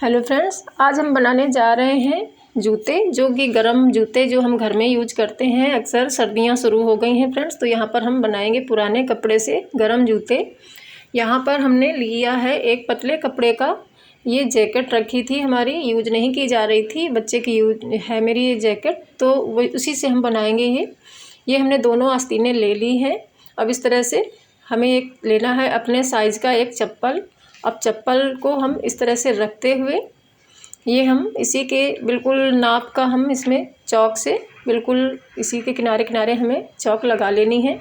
Hello friends, आज हम बनाने जा रहे हैं जूते, जो कि गर्म जूते जो हम घर में यूज करते हैं। अक्सर सर्दियां शुरू हो गई हैं फ्रेंड्स, तो यहाँ पर हम बनाएंगे पुराने कपड़े से गर्म जूते। यहाँ पर हमने लिया है एक पतले कपड़े का ये जैकेट रखी थी, हमारी यूज नहीं की जा रही थी, बच्चे की यूज है मेरी ये जैकेट, तो वो उसी से हम बनाएंगे। ये हमने दोनों आस्तीनें ले ली हैं। अब इस तरह से हमें एक लेना है अपने साइज़ का एक चप्पल। अब चप्पल को हम इस तरह से रखते हुए ये हम इसी के बिल्कुल नाप का हम इसमें चौक से बिल्कुल इसी के किनारे किनारे हमें चौक लगा लेनी है।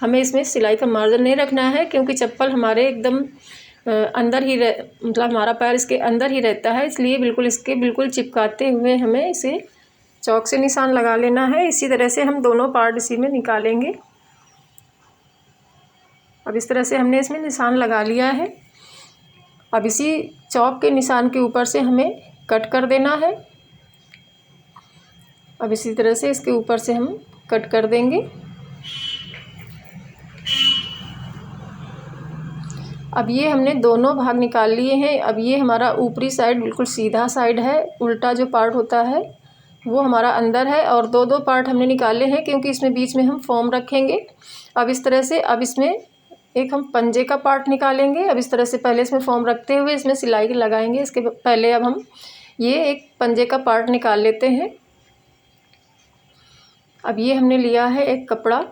हमें इसमें सिलाई का मार्जिन नहीं रखना है, क्योंकि चप्पल हमारे एकदम अंदर ही मतलब हमारा पैर इसके अंदर ही रहता है, इसलिए बिल्कुल इसके बिल्कुल चिपकाते हुए हमें इसे चौक से निशान लगा लेना है। इसी तरह से हम दोनों पार्ट इसी में निकालेंगे। अब इस तरह से हमने इसमें निशान लगा लिया है। अब इसी चौक के निशान के ऊपर से हमें कट कर देना है। अब इसी तरह से इसके ऊपर से हम कट कर देंगे। अब ये हमने दोनों भाग निकाल लिए हैं। अब ये हमारा ऊपरी साइड बिल्कुल सीधा साइड है, उल्टा जो पार्ट होता है वो हमारा अंदर है, और दो दो पार्ट हमने निकाले हैं क्योंकि इसमें बीच में हम फॉर्म रखेंगे। अब इस तरह से अब इसमें एक हम पंजे का पार्ट निकालेंगे। अब इस तरह से पहले इसमें फॉर्म रखते हुए इसमें सिलाई लगाएंगे। इसके पहले अब हम ये एक पंजे का पार्ट निकाल लेते हैं। अब ये हमने लिया है एक कपड़ा,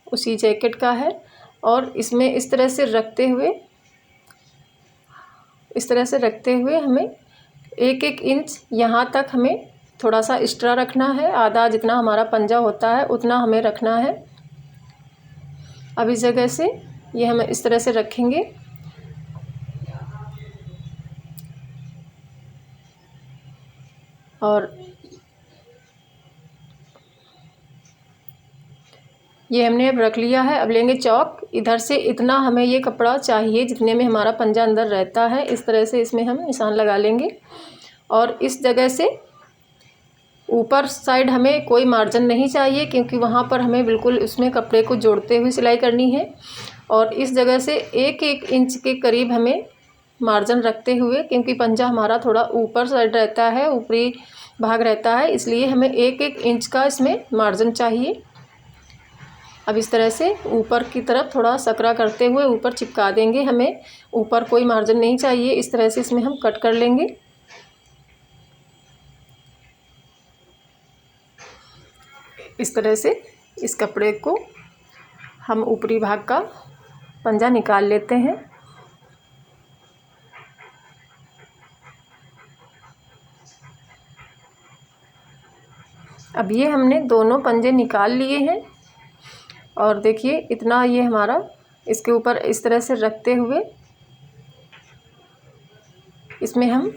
उसी जैकेट का है, और इसमें इस तरह से रखते हुए हमें एक एक इंच यहाँ तक हमें थोड़ा सा एक्स्ट्रा रखना है। आधा जितना हमारा पंजा होता है उतना हमें रखना है। अब इस जगह से ये हम इस तरह से रखेंगे। और ये हमने अब रख लिया है। अब लेंगे चौक, इधर से इतना हमें ये कपड़ा चाहिए जितने में हमारा पंजा अंदर रहता है। इस तरह से इसमें हम निशान लगा लेंगे, और इस जगह से ऊपर साइड हमें कोई मार्जिन नहीं चाहिए, क्योंकि वहाँ पर हमें बिल्कुल उसमें कपड़े को जोड़ते हुए सिलाई करनी है। और इस जगह से एक एक इंच के करीब हमें मार्जिन रखते हुए, क्योंकि पंजा हमारा थोड़ा ऊपर साइड रहता है, ऊपरी भाग रहता है, इसलिए हमें एक एक इंच का इसमें मार्जिन चाहिए। अब इस तरह से ऊपर की तरफ थोड़ा सकरा करते हुए ऊपर चिपका देंगे। हमें ऊपर कोई मार्जिन नहीं चाहिए। इस तरह से इसमें हम कट कर लेंगे। इस तरह से इस कपड़े को हम ऊपरी भाग का पंजा निकाल लेते हैं। अब ये हमने दोनों पंजे निकाल लिए हैं, और देखिए इतना ये हमारा इसके ऊपर इस तरह से रखते हुए इसमें हम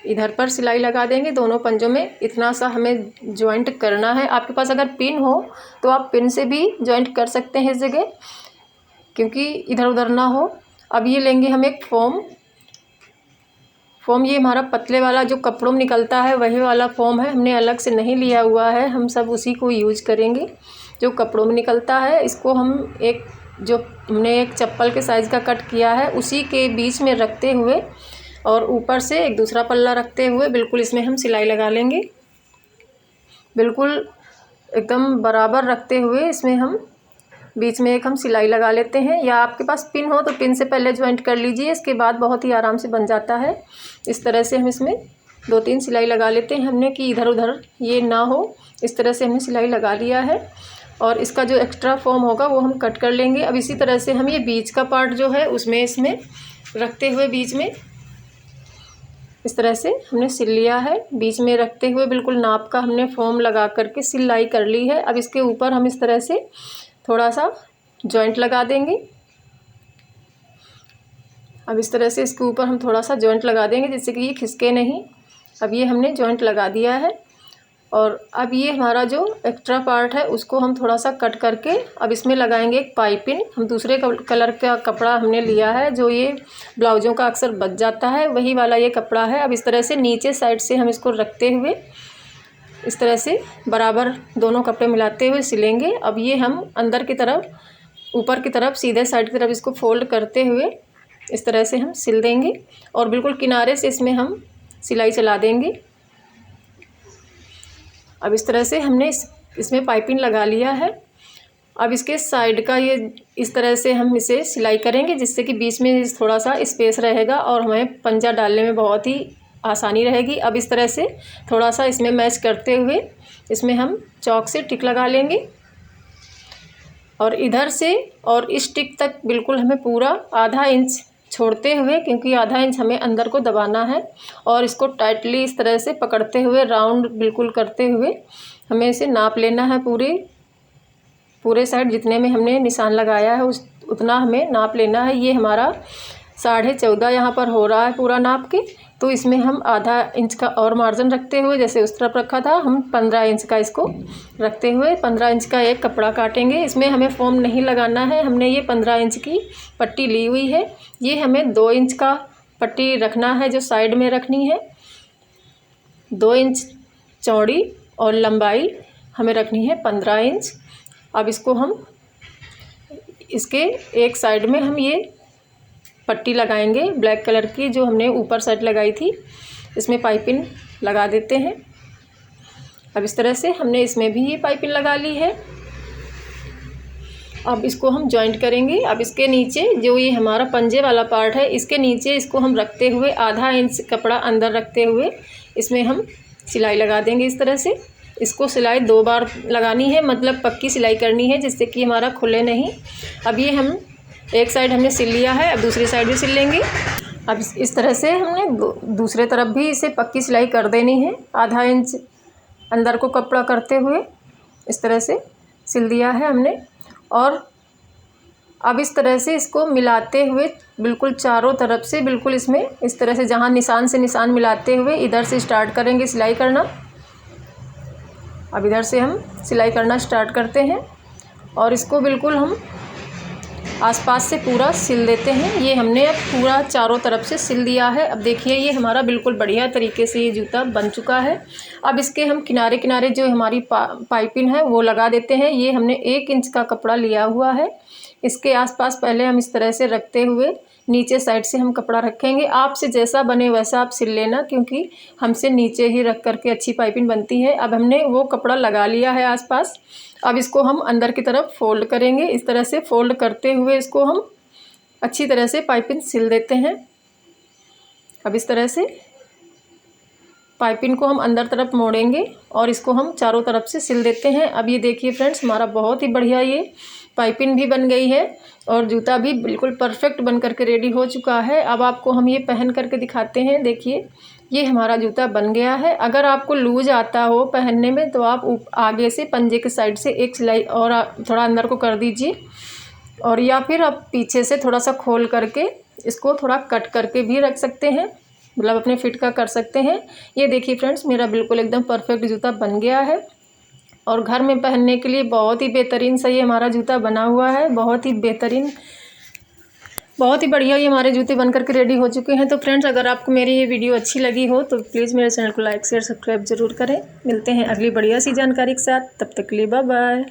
इधर पर सिलाई लगा देंगे। दोनों पंजों में इतना सा हमें जॉइंट करना है। आपके पास अगर पिन हो तो आप पिन से भी जॉइंट कर सकते हैं इस जगह, क्योंकि इधर उधर ना हो। अब ये लेंगे हम एक फॉर्म। ये हमारा पतले वाला जो कपड़ों में निकलता है वही वाला फॉर्म है, हमने अलग से नहीं लिया हुआ है। हम सब उसी को यूज करेंगे जो कपड़ों में निकलता है। इसको हम जो हमने एक चप्पल के साइज़ का कट किया है उसी के बीच में रखते हुए, और ऊपर से एक दूसरा पल्ला रखते हुए बिल्कुल इसमें हम सिलाई लगा लेंगे। बिल्कुल एकदम बराबर रखते हुए इसमें हम बीच में एक हम सिलाई लगा लेते हैं, या आपके पास पिन हो तो पिन से पहले ज्वाइंट कर लीजिए, इसके बाद बहुत ही आराम से बन जाता है। इस तरह से हम इसमें 2-3 सिलाई लगा लेते हैं हमने, कि इधर उधर ये ना हो। इस तरह से हमने सिलाई लगा लिया है, और इसका जो एक्स्ट्रा फॉर्म होगा वो हम कट कर लेंगे। अब इसी तरह से हम ये बीच का पार्ट जो है उसमें इसमें रखते हुए बीच में इस तरह से हमने सिल लिया है। बीच में रखते हुए बिल्कुल नाप का हमने फॉर्म लगा करके सिलाई कर ली है। अब इसके ऊपर हम इस तरह से थोड़ा सा जॉइंट लगा देंगे। अब इस तरह से इसके ऊपर हम थोड़ा सा जॉइंट लगा देंगे जिससे कि ये खिसके नहीं। अब ये हमने जॉइंट लगा दिया है, और अब ये हमारा जो एक्स्ट्रा पार्ट है उसको हम थोड़ा सा कट करके अब इसमें लगाएंगे एक पाइपिंग। हम दूसरे कलर का कपड़ा हमने लिया है, जो ये ब्लाउजों का अक्सर बच जाता है, वही वाला ये कपड़ा है। अब इस तरह से नीचे साइड से हम इसको रखते हुए इस तरह से बराबर दोनों कपड़े मिलाते हुए सिलेंगे। अब ये हम अंदर की तरफ, ऊपर की तरफ, सीधे साइड की तरफ इसको फोल्ड करते हुए इस तरह से हम सिल देंगे, और बिल्कुल किनारे से इसमें हम सिलाई चला देंगे। अब इस तरह से हमने इसमें पाइपिंग लगा लिया है। अब इसके साइड का ये इस तरह से हम इसे सिलाई करेंगे, जिससे कि बीच में थोड़ा सा स्पेस रहेगा और हमें पंजा डालने में बहुत ही आसानी रहेगी। अब इस तरह से थोड़ा सा इसमें मैच करते हुए इसमें हम चॉक से टिक लगा लेंगे और इधर से और इस टिक तक बिल्कुल हमें पूरा आधा इंच छोड़ते हुए, क्योंकि आधा इंच हमें अंदर को दबाना है, और इसको टाइटली इस तरह से पकड़ते हुए राउंड बिल्कुल करते हुए हमें इसे नाप लेना है। पूरे साइड जितने में हमने निशान लगाया है उतना हमें नाप लेना है। ये हमारा 14.5 यहाँ पर हो रहा है पूरा नाप के, तो इसमें हम आधा इंच का और मार्जिन रखते हुए, जैसे उस तरफ रखा था, हम 15 इंच का इसको रखते हुए 15 इंच का एक कपड़ा काटेंगे। इसमें हमें फोम नहीं लगाना है, हमने ये 15 इंच की पट्टी ली हुई है। ये हमें 2 इंच का पट्टी रखना है, जो साइड में रखनी है। 2 इंच चौड़ी और लंबाई हमें रखनी है 15 इंच। अब इसको हम इसके एक साइड में हम ये पट्टी लगाएंगे ब्लैक कलर की, जो हमने ऊपर साइड लगाई थी, इसमें पाइपिंग लगा देते हैं। अब इस तरह से हमने इसमें भी ये पाइपिंग लगा ली है। अब इसको हम जॉइंट करेंगे। अब इसके नीचे जो ये हमारा पंजे वाला पार्ट है, इसके नीचे इसको हम रखते हुए आधा इंच कपड़ा अंदर रखते हुए इसमें हम सिलाई लगा देंगे इस तरह से। इसको सिलाई 2 बार लगानी है, मतलब पक्की सिलाई करनी है, जिससे कि हमारा खुले नहीं। अब ये हम एक साइड हमने सिल लिया है, अब दूसरी साइड भी सिल लेंगे। अब इस तरह से हमने दूसरे तरफ भी इसे पक्की सिलाई कर देनी है। आधा इंच अंदर को कपड़ा करते हुए इस तरह से सिल दिया है हमने। और अब इस तरह से इसको मिलाते हुए बिल्कुल चारों तरफ से बिल्कुल इसमें इस तरह से जहाँ निशान से निशान मिलाते हुए इधर से स्टार्ट करेंगे सिलाई करना। अब इधर से हम सिलाई करना स्टार्ट करते हैं और इसको बिल्कुल हम आसपास से पूरा सिल देते हैं। ये हमने अब पूरा चारों तरफ से सिल दिया है। अब देखिए ये हमारा बिल्कुल बढ़िया तरीके से ये जूता बन चुका है। अब इसके हम किनारे किनारे जो हमारी पाइपिंग है वो लगा देते हैं। ये हमने 1 इंच का कपड़ा लिया हुआ है। इसके आसपास पहले हम इस तरह से रखते हुए नीचे साइड से हम कपड़ा रखेंगे। आपसे जैसा बने वैसा आप सिल लेना, क्योंकि हमसे नीचे ही रख करके अच्छी पाइपिंग बनती है। अब हमने वो कपड़ा लगा लिया है आसपास। अब इसको हम अंदर की तरफ फोल्ड करेंगे। इस तरह से फोल्ड करते हुए इसको हम अच्छी तरह से पाइपिंग सिल देते हैं। अब इस तरह से पाइपिंग को हम अंदर तरफ मोड़ेंगे और इसको हम चारों तरफ से सिल देते हैं। अब ये देखिए फ्रेंड्स, हमारा बहुत ही बढ़िया ये पाइपिंग भी बन गई है और जूता भी बिल्कुल परफेक्ट बन करके रेडी हो चुका है। अब आपको हम ये पहन करके दिखाते हैं। देखिए ये हमारा जूता बन गया है। अगर आपको लूज आता हो पहनने में तो आप आगे से पंजे के साइड से एक सिलाई और थोड़ा अंदर को कर दीजिए, और या फिर आप पीछे से थोड़ा सा खोल करके इसको थोड़ा कट करके भी रख सकते हैं, मतलब अपने फिट का कर सकते हैं। ये देखिए फ्रेंड्स, मेरा बिल्कुल एकदम परफेक्ट जूता बन गया है और घर में पहनने के लिए बहुत ही बेहतरीन सा ये हमारा जूता बना हुआ है। बहुत ही बेहतरीन, बहुत ही बढ़िया ये हमारे जूते बन करके रेडी हो चुके हैं। तो फ्रेंड्स, अगर आपको मेरी ये वीडियो अच्छी लगी हो तो प्लीज़ मेरे चैनल को लाइक शेयर सब्सक्राइब जरूर करें। मिलते हैं अगली बढ़िया सी जानकारी के साथ, तब तक के लिए बाय बाय।